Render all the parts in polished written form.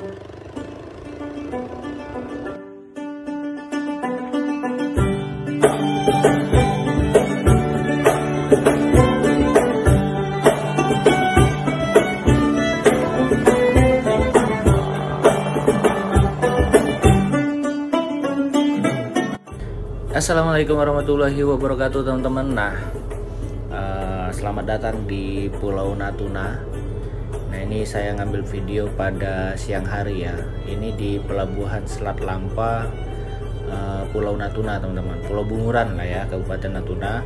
Assalamualaikum warahmatullahi wabarakatuh teman-teman. Nah, selamat datang di Pulau Natuna. Nah, ini saya ngambil video pada siang hari ya. Ini di Pelabuhan Selat Lampa, Pulau Natuna teman-teman. Pulau Bunguran lah ya, Kabupaten Natuna.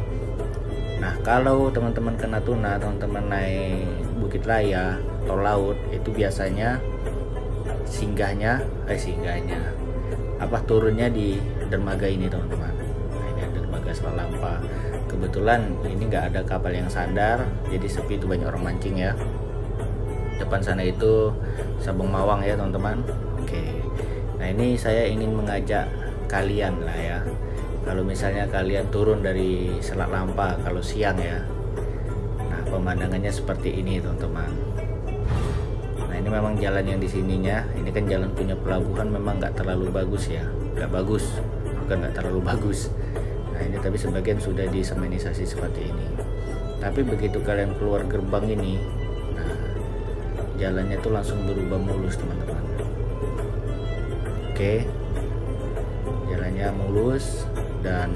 Nah, kalau teman-teman ke Natuna, teman-teman naik Bukit Raya atau laut, itu biasanya turunnya di dermaga ini teman-teman. Nah, ini ada dermaga Selat Lampa. Kebetulan ini nggak ada kapal yang sandar, jadi sepi, itu banyak orang mancing ya. Depan sana itu Sabang Mawang ya teman-teman. Oke, nah ini saya ingin mengajak kalian lah ya, kalau misalnya kalian turun dari Selat Lampa kalau siang ya, nah pemandangannya seperti ini teman-teman. Nah, ini memang jalan yang di sininya, ini kan jalan punya pelabuhan, memang nggak terlalu bagus ya, nggak terlalu bagus. Nah, ini tapi sebagian sudah disemenisasi seperti ini. Tapi begitu kalian keluar gerbang ini, nah jalannya tuh langsung berubah mulus teman-teman. Oke, jalannya mulus dan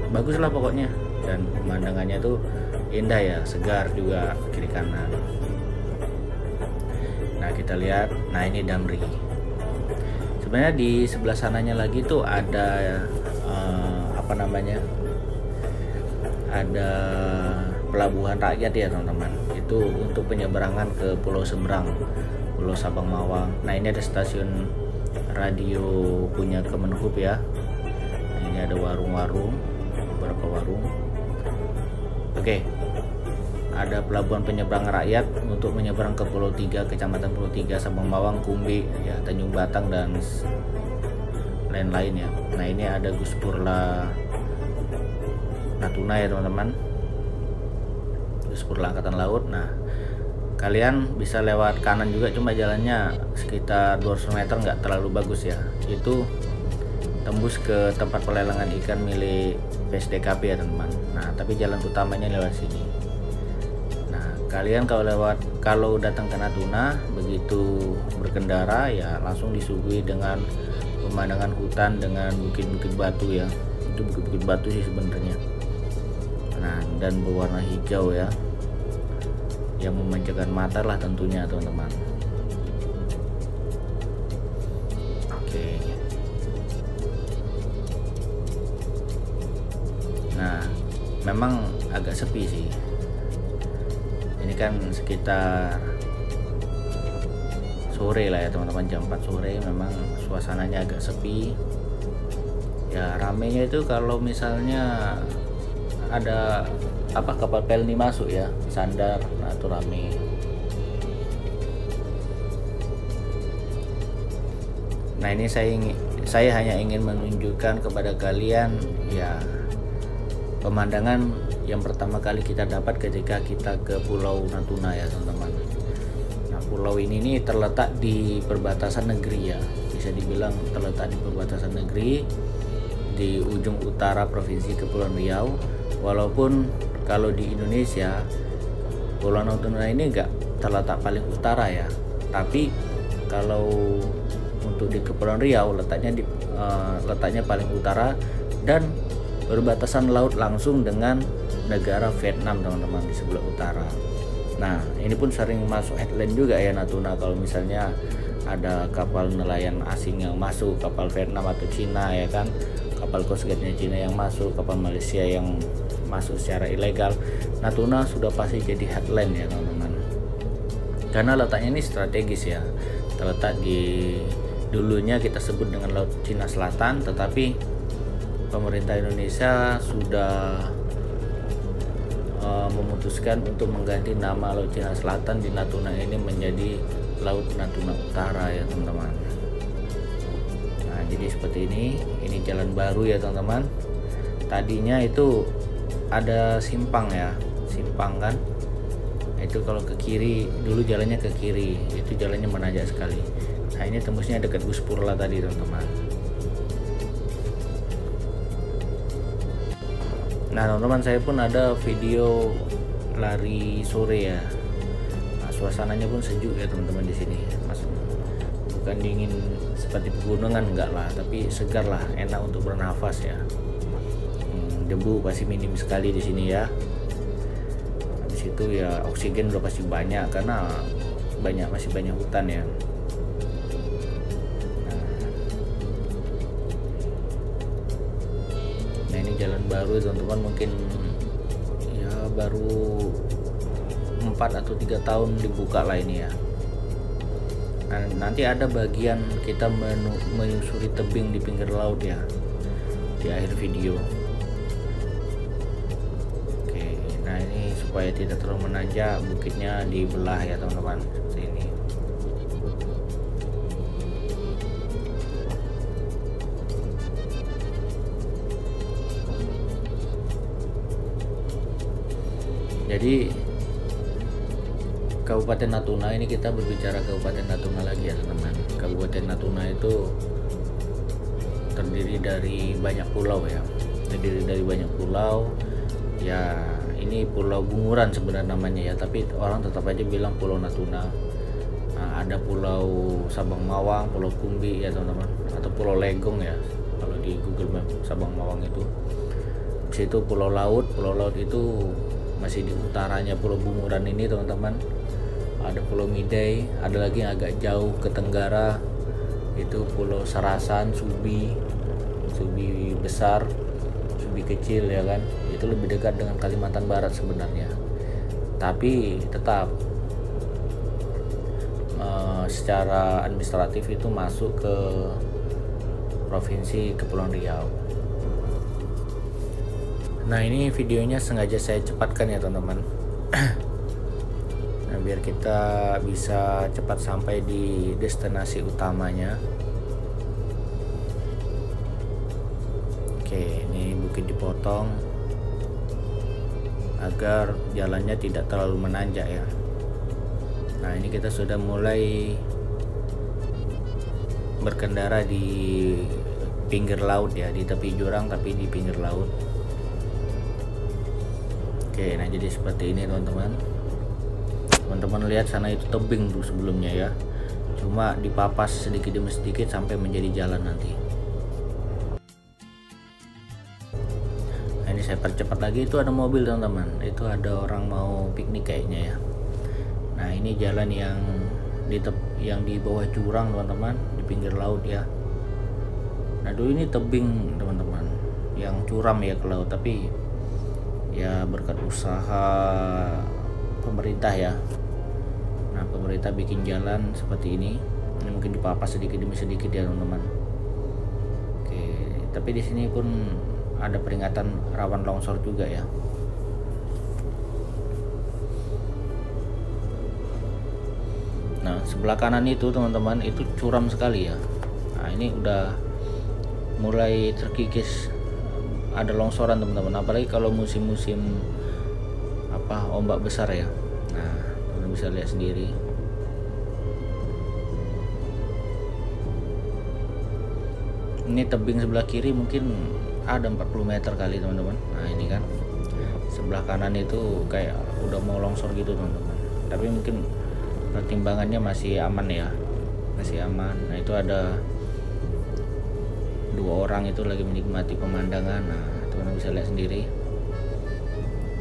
bagus lah pokoknya, dan pemandangannya tuh indah ya, segar juga kiri kanan. Nah, kita lihat, nah ini Damri. Sebenarnya di sebelah sananya lagi tuh ada ada pelabuhan rakyat ya teman-teman. Itu untuk penyeberangan ke pulau seberang, Pulau Sabang Mawang. Nah, ini ada stasiun radio punya Kemenhub ya. Nah, ini ada warung-warung, beberapa warung. Oke, ada pelabuhan penyeberangan rakyat untuk menyeberang ke Pulau 3, Kecamatan Pulau 3, Sabang Mawang, Kumbi ya, Tanjung Batang dan lain-lain ya. Nah, ini ada Guspurla Natuna ya teman-teman, Guspurla Angkatan Laut. Nah, kalian bisa lewat kanan juga, cuma jalannya sekitar 200 meter, nggak terlalu bagus ya. Itu tembus ke tempat pelelangan ikan milik PSDKP ya teman-teman. Nah, tapi jalan utamanya lewat sini. Kalian kalau datang ke Natuna, begitu berkendara ya langsung disuguhi dengan pemandangan hutan dengan bukit-bukit batu ya. Itu bukit-bukit batu sih sebenarnya. Nah, dan berwarna hijau ya, yang memanjakan mata lah tentunya teman-teman. Oke. Nah, memang agak sepi sih. Ini kan sekitar sore lah ya teman-teman, jam 4 sore, memang suasananya agak sepi ya. Ramenya itu kalau misalnya ada kapal pelni masuk ya, sandar, nah itu rame. Nah, ini saya hanya ingin menunjukkan kepada kalian ya pemandangan yang pertama kali kita dapat ketika kita ke Pulau Natuna ya teman-teman. Nah, pulau ini terletak di perbatasan negeri ya, bisa dibilang terletak di perbatasan negeri di ujung utara Provinsi Kepulauan Riau. Walaupun kalau di Indonesia Pulau Natuna ini enggak terletak paling utara ya, tapi kalau untuk di Kepulauan Riau letaknya paling utara dan berbatasan laut langsung dengan negara Vietnam teman-teman di sebelah utara. Nah, ini pun sering masuk headline juga ya Natuna, kalau misalnya ada kapal nelayan asing yang masuk, kapal Vietnam atau Cina ya kan, kapal Coast Guard-nya Cina yang masuk, kapal Malaysia yang masuk secara ilegal, Natuna sudah pasti jadi headline ya teman-teman. Karena letaknya ini strategis ya, terletak di, dulunya kita sebut dengan Laut Cina Selatan, tetapi pemerintah Indonesia sudah memutuskan untuk mengganti nama Laut Cina Selatan di Natuna ini menjadi Laut Natuna Utara ya teman-teman. Nah, jadi seperti ini jalan baru ya teman-teman. Tadinya itu ada simpang ya, simpang kan. Nah, Itu kalau ke kiri, dulu jalannya ke kiri, itu jalannya menanjak sekali. Nah ini tembusnya dekat Guspurla tadi teman-teman. Nah teman-teman, saya pun ada video lari sore ya. Nah, suasananya pun sejuk ya teman-teman di sini. Bukan dingin seperti pegunungan, enggak lah, tapi segar lah, enak untuk bernafas ya. Debu pasti minim sekali di sini ya. Habis itu ya oksigen udah pasti banyak karena masih banyak hutan ya. Nah ini jalan baru teman-teman, mungkin ya baru 4 atau 3 tahun dibuka lah ini ya. Nah, nanti ada bagian kita menyusuri tebing di pinggir laut ya di akhir video. Oke, nah ini supaya tidak terlalu menanjak, bukitnya dibelah ya teman-teman, seperti ini. Jadi Kabupaten Natuna ini, kita berbicara Kabupaten Natuna lagi ya teman-teman. Kabupaten Natuna itu terdiri dari banyak pulau ya. Ya ini Pulau Bunguran sebenarnya namanya ya, tapi orang tetap aja bilang Pulau Natuna. Nah, ada Pulau Sabang Mawang, Pulau Kumbi ya teman-teman, atau Pulau Legong ya kalau di Google Map. Sabang Mawang itu. Di situ Pulau Laut itu masih di utaranya Pulau Bunguran ini teman-teman. Ada Pulau Midai, ada lagi yang agak jauh ke tenggara itu Pulau Sarasan, Subi besar, Subi kecil ya kan, itu lebih dekat dengan Kalimantan Barat sebenarnya, tapi tetap secara administratif itu masuk ke Provinsi Kepulauan Riau. Nah ini videonya sengaja saya cepatkan ya teman-teman. Nah, biar kita bisa cepat sampai di destinasi utamanya. Oke, ini bukit dipotong agar jalannya tidak terlalu menanjak ya. Nah ini kita sudah mulai berkendara di pinggir laut ya, di tepi jurang tapi di pinggir laut. Oke, nah jadi seperti ini teman-teman. Teman-teman lihat sana itu tebing dulu sebelumnya ya, cuma dipapas sedikit demi sedikit sampai menjadi jalan nanti. Nah, ini saya percepat lagi, itu ada mobil teman-teman, itu ada orang mau piknik kayaknya ya. Nah ini jalan yang di bawah jurang teman-teman, di pinggir laut ya. Nah dulu ini tebing teman-teman, yang curam ya ke laut, tapi ya berkat usaha pemerintah ya. Nah pemerintah bikin jalan seperti ini mungkin dipapas sedikit demi sedikit ya teman-teman. Oke, tapi di sini pun ada peringatan rawan longsor juga ya. Nah sebelah kanan itu teman-teman, itu curam sekali ya. Nah ini udah mulai terkikis, ada longsoran teman-teman, apalagi kalau musim-musim ombak besar ya. Nah teman bisa lihat sendiri. Ini tebing sebelah kiri mungkin ada 40 meter kali teman-teman. Nah ini kan sebelah kanan itu kayak udah mau longsor gitu teman-teman, tapi mungkin pertimbangannya masih aman ya, masih aman. Nah itu ada 2 orang itu lagi menikmati pemandangan. Nah teman-teman bisa lihat sendiri.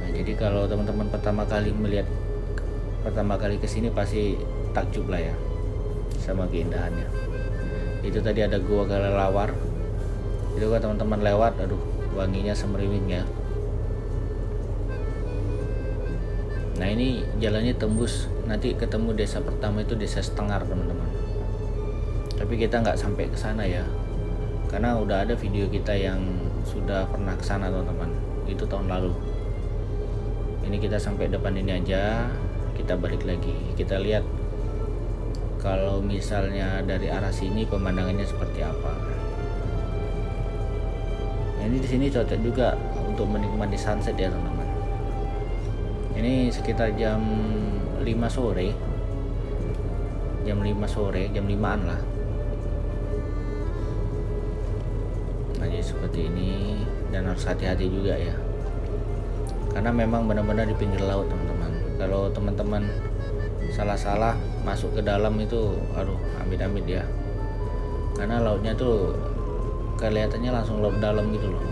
Nah jadi kalau teman-teman pertama kali kesini pasti takjub lah ya sama keindahannya. Itu tadi ada gua kelelawar, itu kan teman-teman lewat, aduh wanginya semeriwing ya. Nah ini jalannya tembus, nanti ketemu desa pertama itu desa Stengar teman-teman, tapi kita nggak sampai ke sana ya, karena udah ada video kita yang sudah pernah ke sana teman-teman, itu tahun lalu. Ini kita sampai depan ini aja, kita balik lagi, kita lihat kalau misalnya dari arah sini pemandangannya seperti apa. Nah, ini di sini cocok juga untuk menikmati sunset ya teman-teman. Ini sekitar jam 5 sore, jam 5-an lah. Nah, jadi seperti ini, dan harus hati-hati juga ya, karena memang benar-benar di pinggir laut teman-teman. Kalau teman-teman salah-salah masuk ke dalam itu, aduh, amit-amit ya, karena lautnya tuh kelihatannya langsung laut dalam gitu loh.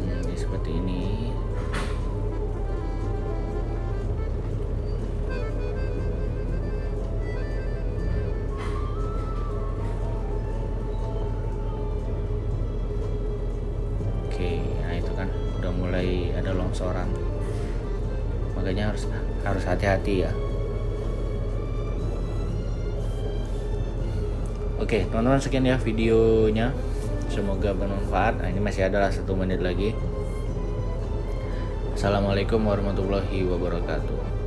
Jadi seperti ini. Nah itu kan udah mulai ada longsoran, makanya harus hati-hati ya. Oke teman-teman, sekian ya videonya, semoga bermanfaat. Nah, ini masih ada 1 menit lagi. Assalamualaikum warahmatullahi wabarakatuh.